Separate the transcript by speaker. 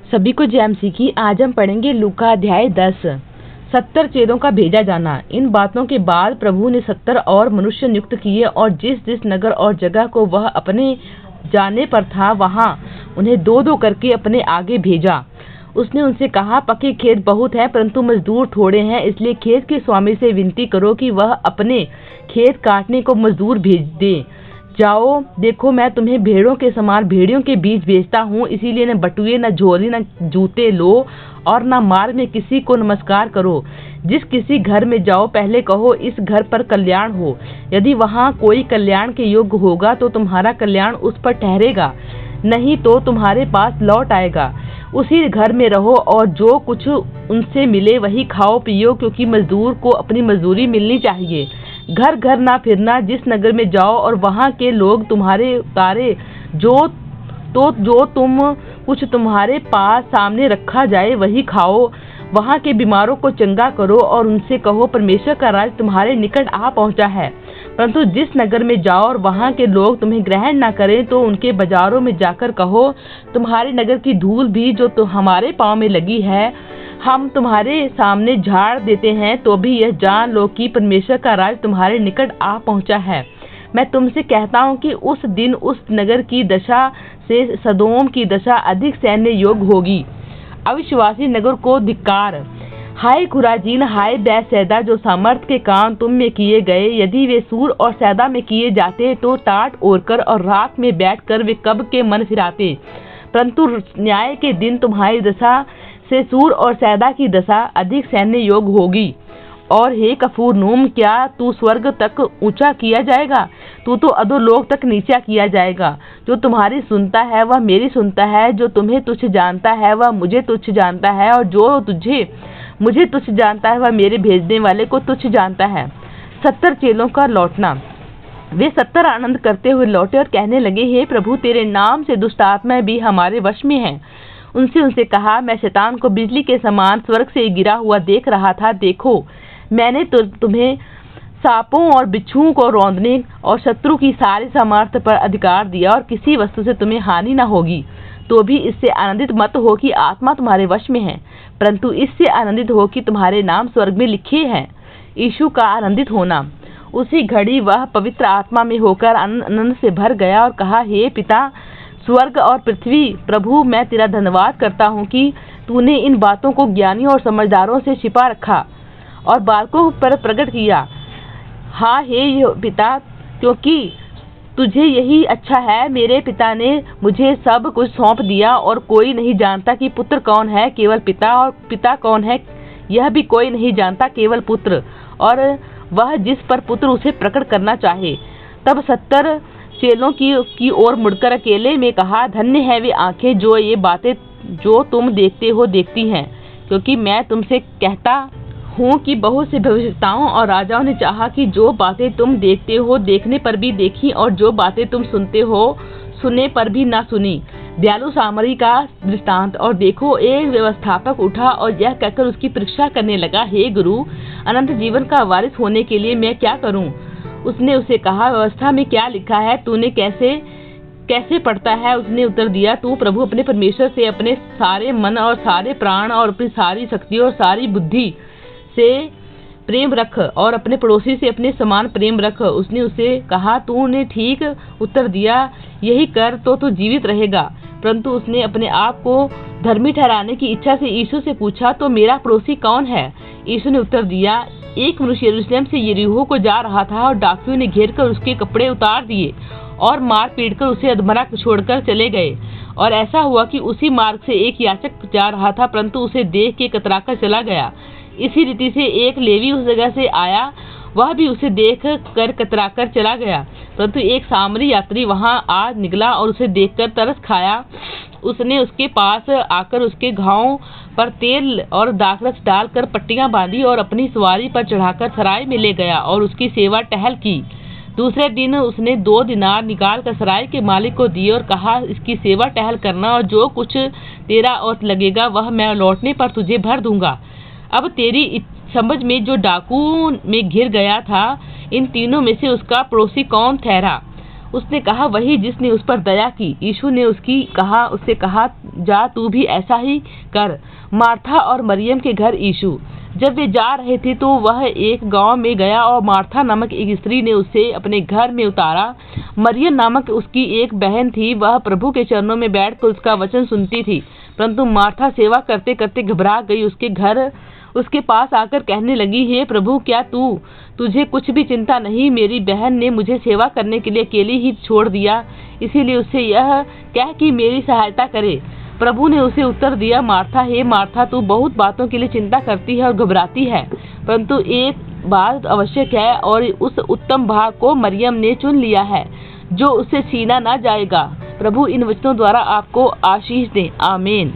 Speaker 1: सभी को जय मसीह की। आज हम पढ़ेंगे लूका अध्याय 10। 70 चेलों का भेजा जाना। इन बातों के बाद प्रभु ने 70 और मनुष्य नियुक्त किए और जिस जिस नगर और जगह को वह अपने जाने पर था वहां उन्हें दो दो करके अपने आगे भेजा। उसने उनसे कहा, पके खेत बहुत हैं परंतु मजदूर थोड़े हैं, इसलिए खेत के स्वामी से विनती करो कि वह अपने खेत काटने को मजदूर भेज दे। जाओ, देखो मैं तुम्हें भेड़ों के समान भेड़ियों के बीच भेजता हूँ, इसीलिए न बटुए न झोली न जूते लो और न मार्ग में किसी को नमस्कार करो। जिस किसी घर में जाओ पहले कहो, इस घर पर कल्याण हो। यदि वहाँ कोई कल्याण के योग्य होगा तो तुम्हारा कल्याण उस पर ठहरेगा, नहीं तो तुम्हारे पास लौट आएगा। उसी घर में रहो और जो कुछ उनसे मिले वही खाओ पियो, क्योंकि मजदूर को अपनी मजदूरी मिलनी चाहिए। घर घर ना फिरना। जिस नगर में जाओ और वहाँ के लोग तुम्हारे उतारे जो तुम कुछ तुम्हारे पास सामने रखा जाए वही खाओ। वहाँ के बीमारों को चंगा करो और उनसे कहो, परमेश्वर का राज तुम्हारे निकट आ पहुँचा है। परंतु जिस नगर में जाओ और वहाँ के लोग तुम्हें ग्रहण न करें तो उनके बाजारों में जाकर कहो, तुम्हारे नगर की धूल भी जो तो हमारे पाँव में लगी है हम तुम्हारे सामने झाड़ देते हैं, तो भी यह जान लो कि परमेश्वर का राज तुम्हारे निकट आ पहुँचा है। मैं तुमसे कहता हूँ कि उस दिन उस नगर की दशा से सदोम की दशा अधिक सहने योग्य होगी। अविश्वासी नगर को धिक्कार। हाय खुराजीन, हाय बैतसैदा, जो सामर्थ के काम तुम में किए गए, यदि वे सूर और सैदा में किए जाते तो टाट ओढ़कर और रात में बैठकर वे कब के मन फिराते। परंतु न्याय के दिन तुम्हारी दशा से सूर और सैदा की दशा अधिक सहने योग्य होगी। और हे कफूरनूम, क्या तू स्वर्ग तक ऊंचा किया जाएगा? तू तो अधोलोक तक नीचा किया जाएगा। जो तुम्हारी सुनता है वह मेरी सुनता है, जो तुम्हें तुच्छ जानता है वह मुझे तुच्छ जानता है, और जो मुझे तुच्छ जानता है वह मेरे भेजने वाले को तुच्छ जानता है। 70 चेलों का लौटना। वे 70 आनंद करते हुए लौटे और कहने लगे, हे प्रभु, तेरे नाम से दुष्ट आत्माएं भी हमारे वश में हैं। उनसे कहा, मैं शैतान को बिजली के समान स्वर्ग से गिरा हुआ देख रहा था। देखो, मैंने तुम्हें सांपों और बिच्छुओं को रौंदने और शत्रु की सारी सामर्थ्य पर अधिकार दिया, और किसी वस्तु से तुम्हें हानि न होगी। तो भी इससे आनंदित मत हो कि आत्मा तुम्हारे वश में है, परंतु इससे आनंदित हो कि तुम्हारे नाम स्वर्ग में लिखे हैं। यीशु का आनंदित होना। उसी घड़ी वह पवित्र आत्मा में होकर आनंद से भर गया और कहा, हे पिता, स्वर्ग और पृथ्वी प्रभु, मैं तेरा धन्यवाद करता हूँ कि तूने इन बातों को ज्ञानियों और समझदारों से छिपा रखा और बालकों पर प्रकट किया। हाँ हे पिता, क्योंकि तुझे यही अच्छा है। मेरे पिता ने मुझे सब कुछ सौंप दिया और कोई नहीं जानता कि पुत्र कौन है, केवल पिता, और पिता कौन है यह भी कोई नहीं जानता, केवल पुत्र, और वह जिस पर पुत्र उसे प्रकट करना चाहे। तब 70 चेलों की ओर मुड़कर अकेले में कहा, धन्य है वे आंखें जो ये बातें जो तुम देखते हो देखती हैं, क्योंकि मैं तुमसे कहता हूँ कि बहुत से भविष्यवक्ताओं और राजाओं ने चाहा कि जो बातें तुम देखते हो देखने पर भी देखी, और जो बातें तुम सुनते हो सुने पर भी ना सुनी। दयालु सामरी का दृष्टांत। और देखो, एक व्यवस्थापक उठा और यह कहकर उसकी परीक्षा करने लगा, हे गुरु, अनंत जीवन का वारिस होने के लिए मैं क्या करूँ? उसने उसे कहा, व्यवस्था में क्या लिखा है, तूने कैसे पढ़ता है? उसने उत्तर दिया, तू प्रभु अपने परमेश्वर से अपने सारे मन और सारे प्राण और अपनी सारी शक्ति और सारी बुद्धि से प्रेम रख, और अपने पड़ोसी से अपने समान प्रेम रख। उसने उसे कहा, तूने ठीक उत्तर दिया, यही कर तो तू जीवित रहेगा। परंतु उसने अपने आप को धर्मी ठहराने की इच्छा से यीशु से पूछा, तो मेरा पड़ोसी कौन है? यीशु ने उत्तर दिया, एक मनुष्य यरूशलेम से यरीहो को जा रहा था और डाकुओं ने घेरकर उसके कपड़े उतार दिए और मार पीट कर उसे अधमरा छोड़कर चले गए। और ऐसा हुआ कि उसी मार्ग से एक याचक जा रहा था, परंतु उसे देख के कतराकर चला गया। इसी रीति से एक लेवी उस जगह से आया, वह भी उसे देख कर कतराकर चला गया। परंतु एक सामरी यात्री वहां आ निकला और उसे देखकर तरस खाया। उसने उसके पास आकर उसके घावों पर तेल और दाखरस डालकर पट्टियां बांधी और अपनी सवारी पर चढ़ाकर सराय में ले गया और उसकी सेवा टहल की। दूसरे दिन उसने 2 दिनार निकाल कर सराय के मालिक को दिए और कहा, इसकी सेवा टहल करना, और जो कुछ तेरा और लगेगा वह मैं लौटने पर तुझे भर दूंगा। अब तेरी समझ में जो डाकू में घिर गया था, इन तीनों में से उसका पड़ोसी कौन ठहरा? उसने कहा, वही जिसने उस पर दया की। यीशु ने उससे कहा, जा तू भी ऐसा ही कर। मार्था और मरियम के घर यीशु जब वे जा रहे थे तो वह एक गांव में गया और मार्था नामक एक स्त्री ने उसे अपने घर में उतारा। मरियम नामक उसकी एक बहन थी, वह प्रभु के चरणों में बैठकर उसका वचन सुनती थी। परंतु मार्था सेवा करते करते घबरा गई। उसके पास आकर कहने लगी, हे प्रभु, क्या तुझे कुछ भी चिंता नहीं? मेरी बहन ने मुझे सेवा करने के लिए अकेली ही छोड़ दिया, इसीलिए उससे यह कह कि मेरी सहायता करे। प्रभु ने उसे उत्तर दिया, मार्था, हे मार्था, तू बहुत बातों के लिए चिंता करती है और घबराती है, परंतु एक बात आवश्यक है और उस उत्तम भाग को मरियम ने चुन लिया है, जो उससे छीना ना जाएगा। प्रभु इन वचनों द्वारा आपको आशीष दे। आमीन।